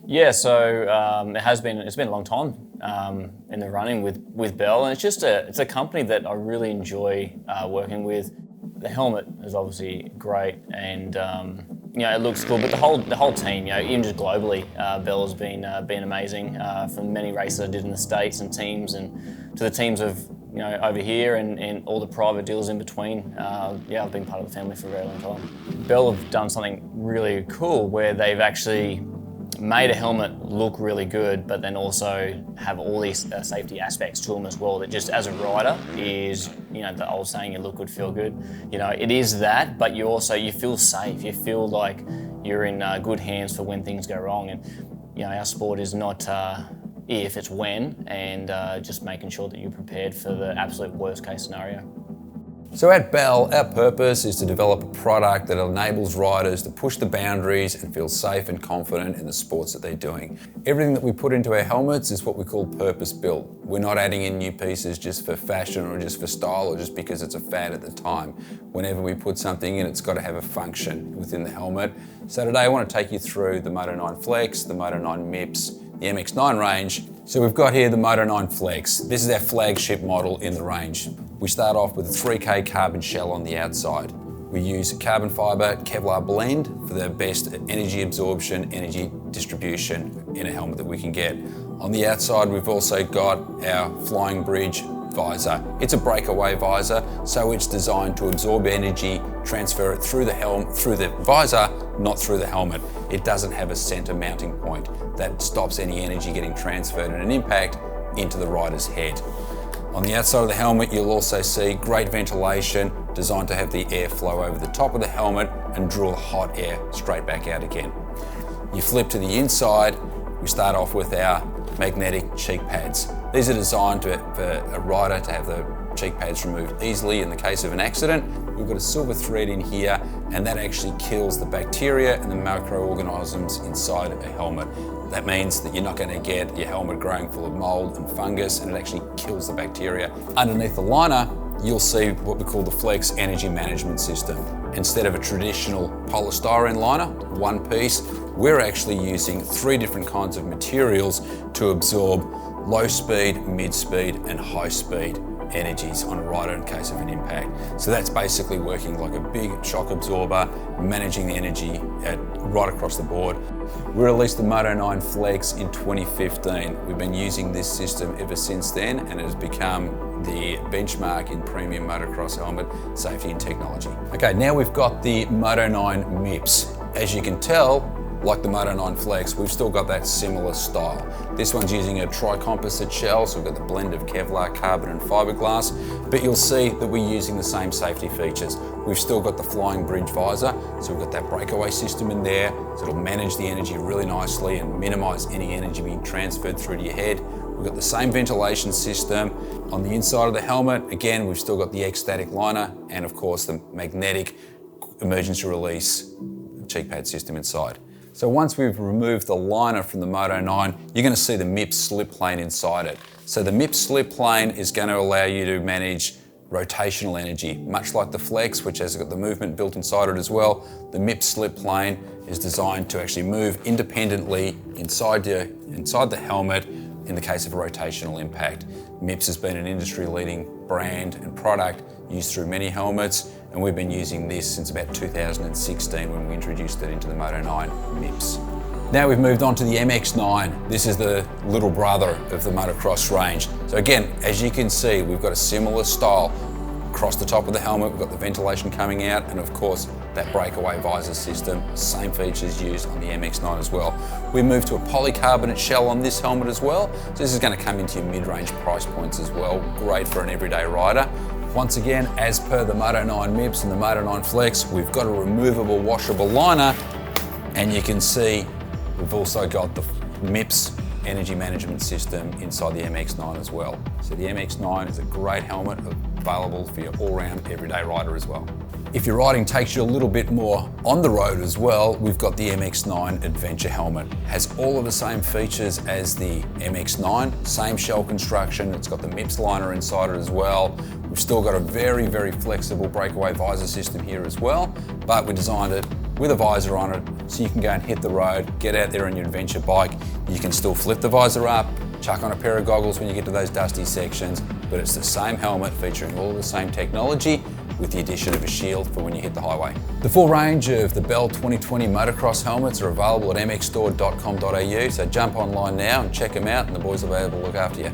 Yeah, so it's been a long time in the running with Bell, and it's a company that I really enjoy working with. The helmet is obviously great, and it looks good, but the whole team, even just globally, Bell has been amazing from many races I did in the States and teams, and to the teams of over here and all the private deals in between. I've been part of the family for a very long time. Bell have done something really cool where they've actually made a helmet look really good, but then also have all these safety aspects to them as well, that just as a rider is, the old saying, you look good, feel good. It is that, but you feel safe. You feel like you're in good hands for when things go wrong. And, our sport is not if, it's when, and just making sure that you're prepared for the absolute worst case scenario. So at Bell, our purpose is to develop a product that enables riders to push the boundaries and feel safe and confident in the sports that they're doing. Everything that we put into our helmets is what we call purpose-built. We're not adding in new pieces just for fashion or just for style or just because it's a fad at the time. Whenever we put something in, it's got to have a function within the helmet. So today I want to take you through the Moto 9 Flex, the Moto 9 MIPS, the MX9 range. So we've got here the Moto 9 Flex. This is our flagship model in the range. We start off with a 3K carbon shell on the outside. We use a carbon fiber Kevlar blend for the best energy absorption, energy distribution in a helmet that we can get. On the outside, we've also got our Flying Bridge visor. It's a breakaway visor, so it's designed to absorb energy, transfer it through the visor, not through the helmet. It doesn't have a center mounting point that stops any energy getting transferred in an impact into the rider's head. On the outside of the helmet, you'll also see great ventilation designed to have the air flow over the top of the helmet and draw hot air straight back out again. You flip to the inside, we start off with our magnetic cheek pads. These are designed for a rider to have the cheek pads removed easily in the case of an accident. We've got a silver thread in here, and that actually kills the bacteria and the microorganisms inside a helmet. That means that you're not going to get your helmet growing full of mold and fungus, and it actually kills the bacteria. Underneath the liner, you'll see what we call the Flex Energy Management System. Instead of a traditional polystyrene liner, one piece, we're actually using 3 different kinds of materials to absorb low speed, mid speed, and high speed energies on a rider in case of an impact. So that's basically working like a big shock absorber, managing the energy right across the board. We released the Moto 9 Flex in 2015. We've been using this system ever since then, and it has become the benchmark in premium motocross helmet safety and technology. Okay, now we've got the Moto 9 MIPS. As you can tell, like the Moto 9 Flex, we've still got that similar style. This one's using a tri-composite shell, so we've got the blend of Kevlar, carbon and fiberglass, but you'll see that we're using the same safety features. We've still got the Flying Bridge visor, so we've got that breakaway system in there, so it'll manage the energy really nicely and minimize any energy being transferred through to your head. We've got the same ventilation system. On the inside of the helmet, again, we've still got the X-Static liner and of course the magnetic emergency release cheek pad system inside. So once we've removed the liner from the Moto 9, you're going to see the MIPS slip plane inside it. So the MIPS slip plane is going to allow you to manage rotational energy, much like the Flex, which has got the movement built inside it as well. The MIPS slip plane is designed to actually move independently inside the helmet in the case of a rotational impact. MIPS has been an industry-leading brand and product used through many helmets, and we've been using this since about 2016 when we introduced it into the Moto 9 MIPS. Now we've moved on to the MX9. This is the little brother of the motocross range. So again, as you can see, we've got a similar style. Across the top of the helmet, we've got the ventilation coming out, and of course, that breakaway visor system, same features used on the MX9 as well. We moved to a polycarbonate shell on this helmet as well. So this is going to come into your mid-range price points as well. Great for an everyday rider. Once again, as per the Moto 9 MIPS and the Moto 9 Flex, we've got a removable washable liner, and you can see we've also got the MIPS energy management system inside the MX9 as well. So the MX9 is a great helmet available for your all-round everyday rider as well. If your riding takes you a little bit more on the road as well, we've got the MX9 Adventure helmet. Has all of the same features as the MX9, same shell construction, it's got the MIPS liner inside it as well. We've still got a very, very flexible breakaway visor system here as well, but we designed it with a visor on it so you can go and hit the road, get out there on your adventure bike. You can still flip the visor up, chuck on a pair of goggles when you get to those dusty sections, but it's the same helmet featuring all of the same technology with the addition of a shield for when you hit the highway. The full range of the Bell 2020 motocross helmets are available at mxstore.com.au, so jump online now and check them out and the boys will be able to look after you.